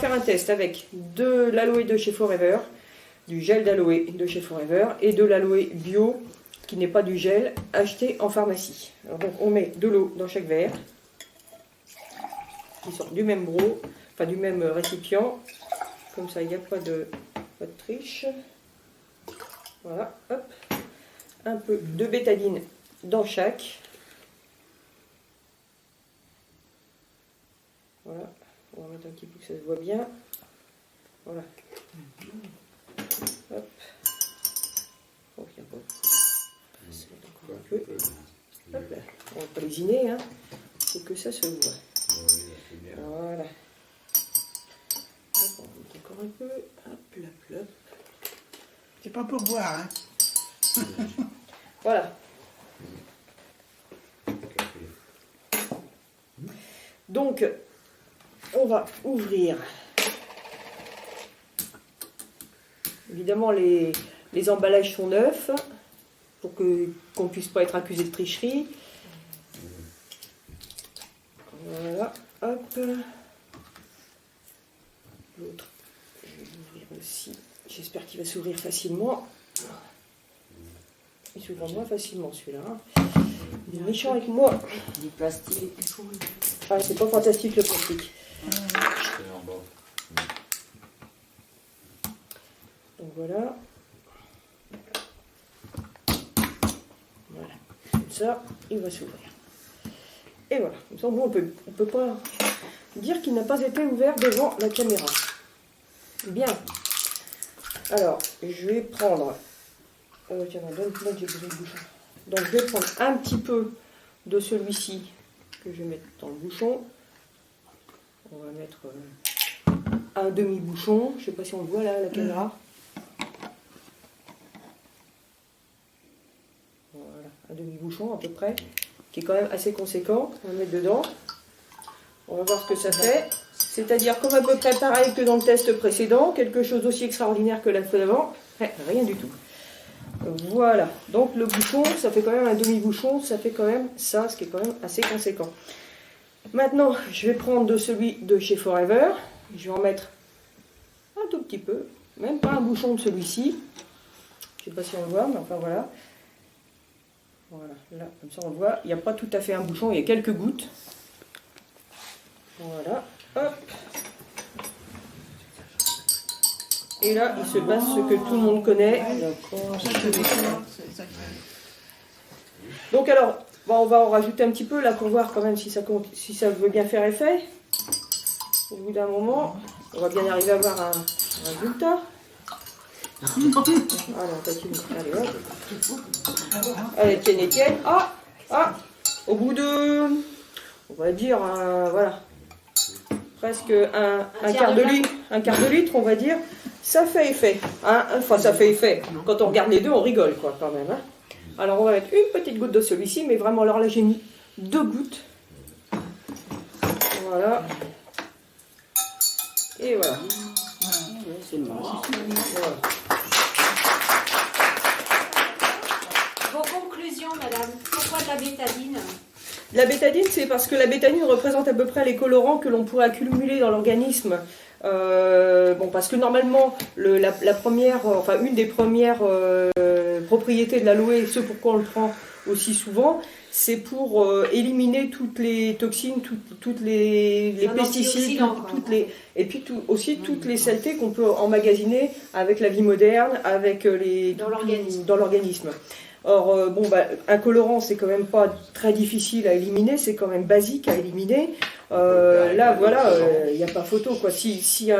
faire un test avec de l'aloe de chez Forever, du gel d'aloe de chez Forever et de l'aloe bio qui n'est pas du gel acheté en pharmacie. Alors donc on met de l'eau dans chaque verre qui sort du même broc, enfin du même récipient. Comme ça il n'y a pas de triche. Voilà, hop. Un peu de bétadine dans chaque. Voilà, on va mettre un petit peu que ça se voit bien. Voilà. Hop. Oh, il y a pas. Un peu. Hop là. On va pas lésiner, hein. Faut que ça se voit. Voilà. Hop, on monte encore un peu. Hop là, hop. C'est pas pour boire, hein. Voilà. Donc, on va ouvrir. Évidemment, les emballages sont neufs pour qu'on ne puisse pas être accusé de tricherie. Voilà, hop. L'autre, je vais l'ouvrir aussi. J'espère qu'il va s'ouvrir facilement. Il s'ouvre moins facilement celui-là. Il est méchant avec moi. Du plastique. Ah, c'est pas fantastique le plastique. Donc voilà. Voilà. Comme ça, il va s'ouvrir. Et voilà. Comme ça, on peut pas dire qu'il n'a pas été ouvert devant la caméra. Bien. Alors, je vais prendre... tiens, donne, j'ai besoin de bouchon. Donc, je vais prendre un petit peu de celui-ci que je vais mettre dans le bouchon. On va mettre un demi-bouchon. Je ne sais pas si on le voit là, la caméra. Voilà, un demi-bouchon à peu près, qui est quand même assez conséquent. On va mettre dedans. On va voir ce que ça fait. C'est-à-dire comme à peu près pareil que dans le test précédent, quelque chose d'aussi extraordinaire que la fois d'avant. Rien du tout. Voilà, donc le bouchon, ça fait quand même un demi-bouchon, ça fait quand même ça, ce qui est quand même assez conséquent. Maintenant, je vais prendre de celui de chez Forever, je vais en mettre un tout petit peu, même pas un bouchon de celui-ci. Je ne sais pas si on le voit, mais enfin voilà. Voilà, là, comme ça on le voit, il n'y a pas tout à fait un bouchon, il y a quelques gouttes. Voilà, hop. Et là, il se passe ce que tout le monde connaît. Donc alors, on va en rajouter un petit peu là pour voir quand même si ça veut bien faire effet. Au bout d'un moment, on va bien arriver à avoir un résultat. Allez, hop. Allez, tienne. Ah, au bout de, on va dire, voilà, presque un quart de litre, on va dire. Ça fait effet, hein. Enfin ça fait effet. Quand on regarde les deux, on rigole quoi quand même. Hein. Alors on va mettre une petite goutte de celui-ci, mais vraiment alors là j'ai mis 2 gouttes. Voilà. Et voilà. Voilà. Vos conclusions, madame, pourquoi de la bétadine? La bétadine, c'est parce que la bétadine représente à peu près les colorants que l'on pourrait accumuler dans l'organisme. Parce que normalement, la première, enfin une des premières propriétés de l'aloe, ce pourquoi on le prend aussi souvent, c'est pour éliminer toutes les toxines, toutes les pesticides, et puis aussi toutes les saletés qu'on peut emmagasiner avec la vie moderne, avec dans l'organisme. Or, un colorant, c'est quand même pas très difficile à éliminer, c'est quand même basique à éliminer. Là, voilà, il n'y a pas photo, quoi. Si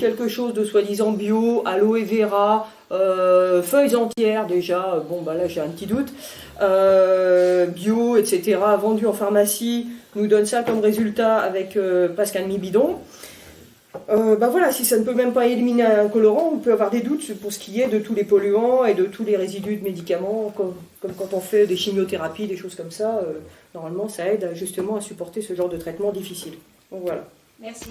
quelque chose de soi-disant bio, aloe vera, feuilles entières déjà, là j'ai un petit doute, bio, etc., vendu en pharmacie, nous donne ça comme résultat avec presque un demi-bidon. Voilà, si ça ne peut même pas éliminer un colorant, on peut avoir des doutes pour ce qui est de tous les polluants et de tous les résidus de médicaments, comme quand on fait des chimiothérapies, des choses comme ça. Normalement, ça aide justement à supporter ce genre de traitement difficile. Donc voilà. Merci.